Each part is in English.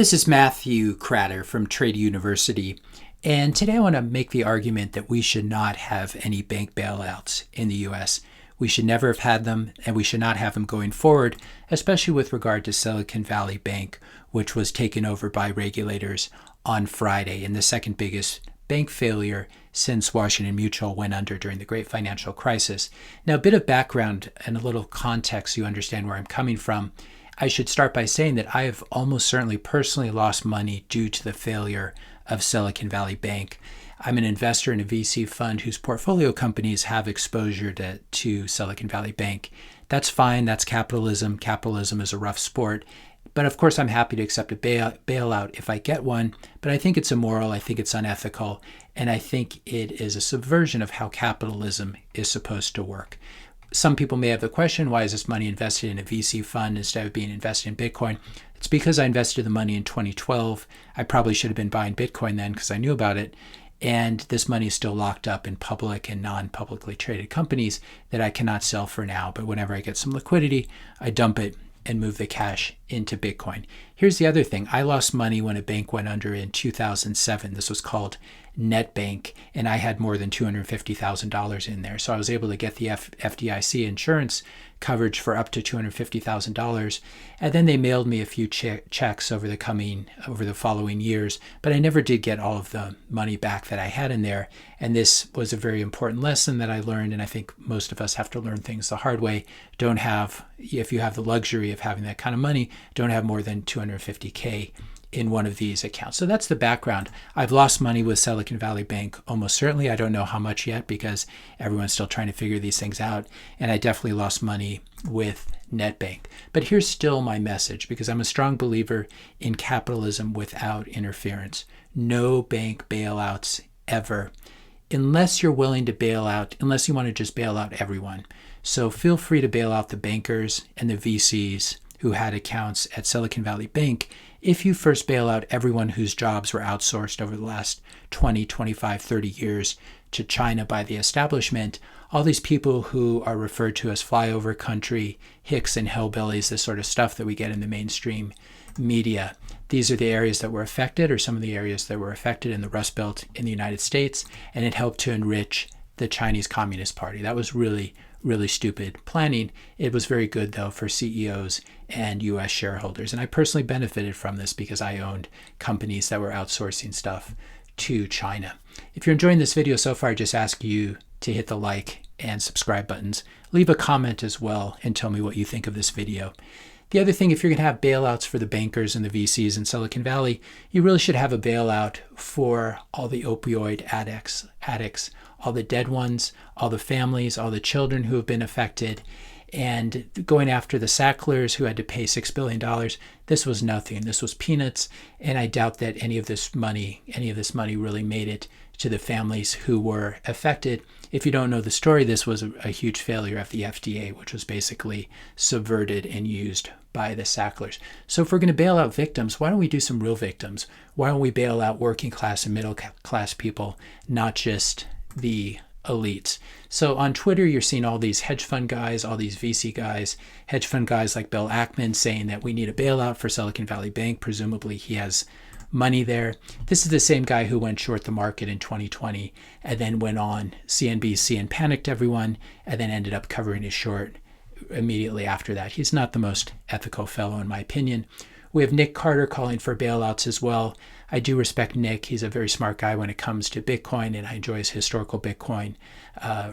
This is Matthew Cratter from Trade University, and today I want to make the argument that we should not have any bank bailouts in the U.S. We should never have had them, and we should not have them going forward, especially with regard to Silicon Valley Bank, which was taken over by regulators on Friday, and the second biggest bank failure since Washington Mutual went under during the Great Financial Crisis. Now, a bit of background and a little context so you understand where I'm coming from. I should start by saying that I have almost certainly personally lost money due to the failure of Silicon Valley Bank. I'm an investor in a VC fund whose portfolio companies have exposure to Silicon Valley Bank. That's fine. That's capitalism. Capitalism is a rough sport. But of course, I'm happy to accept a bailout if I get one. But I think it's immoral. I think it's unethical. And I think it is a subversion of how capitalism is supposed to work. Some people may have the question, why is this money invested in a VC fund instead of being invested in Bitcoin? It's because I invested the money in 2012. I probably should have been buying Bitcoin then because I knew about it. And this money is still locked up in public and non-publicly traded companies that I cannot sell for now. But whenever I get some liquidity, I dump it and move the cash into Bitcoin. Here's the other thing. I lost money when a bank went under in 2007. This was called NetBank, and I had more than $250,000 in there. So I was able to get the FDIC insurance coverage for up to $250,000. And then they mailed me a few checks over the following years, but I never did get all of the money back that I had in there. And this was a very important lesson that I learned, and I think most of us have to learn things the hard way. If you have the luxury of having that kind of money, don't have more than $250K in one of these accounts. So that's the background. I've lost money with Silicon Valley Bank, almost certainly. I don't know how much yet because everyone's still trying to figure these things out. And I definitely lost money with NetBank. But here's still my message, because I'm a strong believer in capitalism without interference. No bank bailouts ever, unless you're willing to bail out, unless you want to just bail out everyone. So feel free to bail out the bankers and the VCs who had accounts at Silicon Valley Bank if you first bail out everyone whose jobs were outsourced over the last 20, 25, 30 years to China by the establishment. All these people who are referred to as flyover country, hicks and hillbillies, this sort of stuff that we get in the mainstream media. These are the areas that were affected, or some of the areas that were affected in the Rust Belt in the United States, and it helped to enrich the Chinese Communist Party. That was really stupid planning. It was very good, though, for CEOs and U.S. shareholders. And I personally benefited from this because I owned companies that were outsourcing stuff to China. If you're enjoying this video so far, I just ask you to hit the like and subscribe buttons. Leave a comment as well and tell me what you think of this video. The other thing, if you're going to have bailouts for the bankers and the VCs in Silicon Valley, you really should have a bailout for all the opioid addicts, all the dead ones, all the families, all the children who have been affected, and going after the Sacklers who had to pay $6 billion. This was nothing. This was peanuts, and I doubt that any of this money really made it to the families who were affected. If you don't know the story, this was a huge failure of the FDA, which was basically subverted and used by the Sacklers. So if we're going to bail out victims, why don't we do some real victims? Why don't we bail out working class and middle class people, not just the elites? So on Twitter, you're seeing all these hedge fund guys, all these VC guys, hedge fund guys like Bill Ackman saying that we need a bailout for Silicon Valley Bank. Presumably he has money there. This is the same guy who went short the market in 2020 and then went on CNBC and panicked everyone and then ended up covering his short immediately after that. He's not the most ethical fellow, in my opinion. We have Nick Carter calling for bailouts as well. I do respect Nick. He's a very smart guy when it comes to Bitcoin, and I enjoy his historical Bitcoin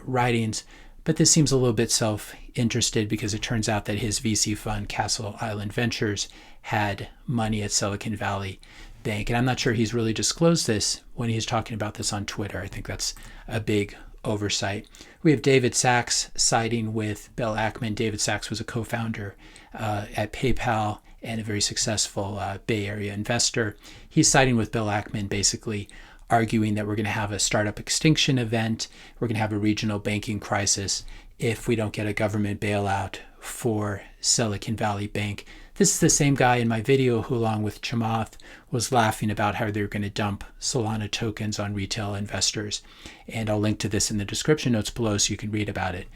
writings. But this seems a little bit self-interested because it turns out that his VC fund, Castle Island Ventures, had money at Silicon Valley Bank. And I'm not sure he's really disclosed this when he's talking about this on Twitter. I think that's a big oversight. We have David Sacks siding with Bill Ackman. David Sacks was a co-founder at PayPal and a very successful Bay Area investor. He's siding with Bill Ackman, basically arguing that we're going to have a startup extinction event. We're going to have a regional banking crisis if we don't get a government bailout for Silicon Valley Bank. This is the same guy in my video who, along with Chamath, was laughing about how they're going to dump Solana tokens on retail investors. And I'll link to this in the description notes below so you can read about it.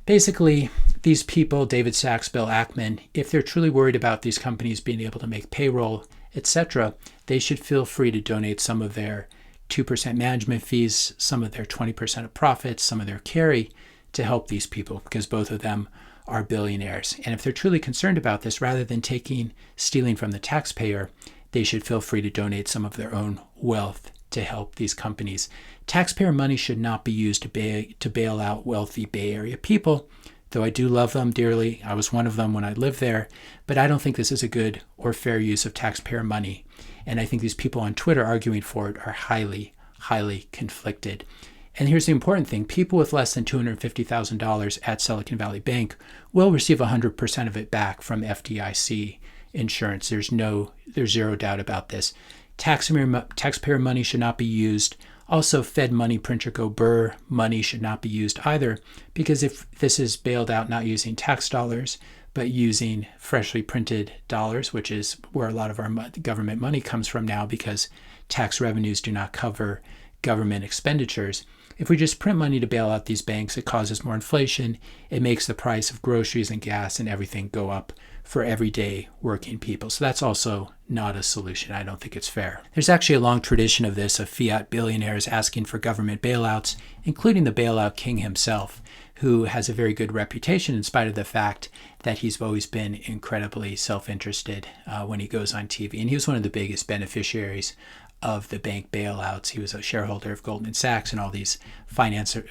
Basically, these people, David Sacks, Bill Ackman, if they're truly worried about these companies being able to make payroll etc., they should feel free to donate some of their 2% management fees, some of their 20% of profits, some of their carry to help these people, because both of them are billionaires. And if they're truly concerned about this, rather than stealing from the taxpayer, they should feel free to donate some of their own wealth to help these companies. Taxpayer money should not be used to bail out wealthy Bay Area people, though I do love them dearly. I was one of them when I lived there, but I don't think this is a good or fair use of taxpayer money. And I think these people on Twitter arguing for it are highly, highly conflicted. And here's the important thing. People with less than $250,000 at Silicon Valley Bank will receive 100% of it back from FDIC insurance. There's zero doubt about this. Taxpayer money should not be used. Also, Fed money, print or go burr money should not be used either, because if this is bailed out not using tax dollars, but using freshly printed dollars, which is where a lot of our government money comes from now because tax revenues do not cover government expenditures. If we just print money to bail out these banks, it causes more inflation. It makes the price of groceries and gas and everything go up for everyday working people. So that's also not a solution. I don't think it's fair. There's actually a long tradition of this, of fiat billionaires asking for government bailouts, including the bailout king himself, who has a very good reputation in spite of the fact that he's always been incredibly self-interested when he goes on TV. And he was one of the biggest beneficiaries of the bank bailouts. He was a shareholder of Goldman Sachs and all these financial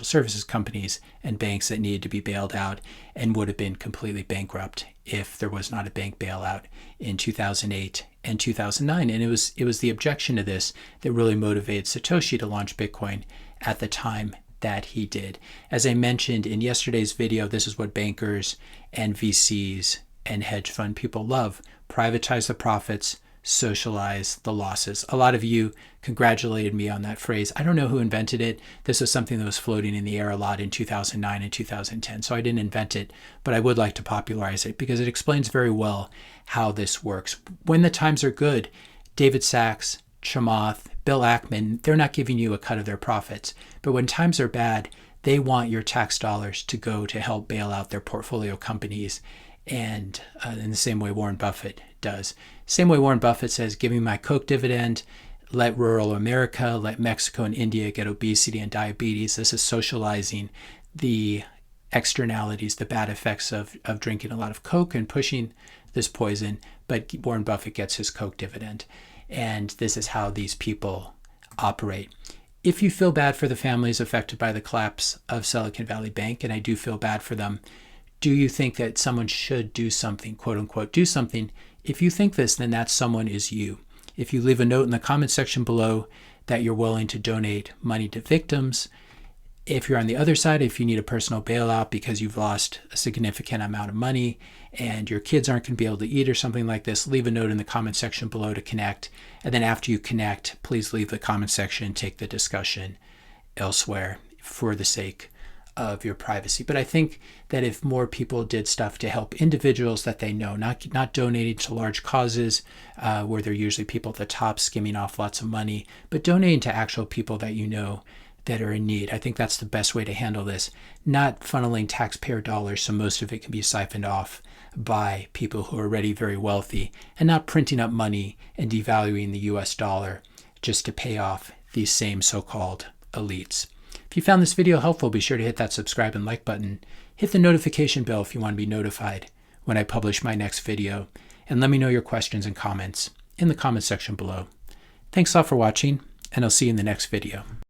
services companies and banks that needed to be bailed out and would have been completely bankrupt if there was not a bank bailout in 2008 and 2009. And it was the objection to this that really motivated Satoshi to launch Bitcoin at the time that he did. As I mentioned in yesterday's video, this is what bankers and VCs and hedge fund people love: privatize the profits, socialize the losses. A lot of you congratulated me on that phrase. I don't know who invented it. This was something that was floating in the air a lot in 2009 and 2010. So I didn't invent it, but I would like to popularize it because it explains very well how this works. When the times are good, David Sachs, Chamath, Bill Ackman, they're not giving you a cut of their profits. But when times are bad, they want your tax dollars to go to help bail out their portfolio companies. And in the same way Warren Buffett does. Same way Warren Buffett says, give me my Coke dividend, let rural America, let Mexico and India get obesity and diabetes. This is socializing the externalities, the bad effects of drinking a lot of Coke and pushing this poison. But Warren Buffett gets his Coke dividend. And this is how these people operate. If you feel bad for the families affected by the collapse of Silicon Valley Bank, and I do feel bad for them, do you think that someone should do something, quote unquote, do something? If you think this, then that someone is you. If you leave a note in the comment section below that you're willing to donate money to victims, if you're on the other side, if you need a personal bailout because you've lost a significant amount of money and your kids aren't going to be able to eat or something like this, leave a note in the comment section below to connect. And then after you connect, please leave the comment section, take the discussion elsewhere for the sake of your privacy. But I think that if more people did stuff to help individuals that they know, not donating to large causes where they're usually people at the top skimming off lots of money, but donating to actual people that you know that are in need. I think that's the best way to handle this. Not funneling taxpayer dollars so most of it can be siphoned off by people who are already very wealthy, and not printing up money and devaluing the US dollar just to pay off these same so-called elites. If you found this video helpful, be sure to hit that subscribe and like button. Hit the notification bell if you want to be notified when I publish my next video. And let me know your questions and comments in the comment section below. Thanks a lot for watching, and I'll see you in the next video.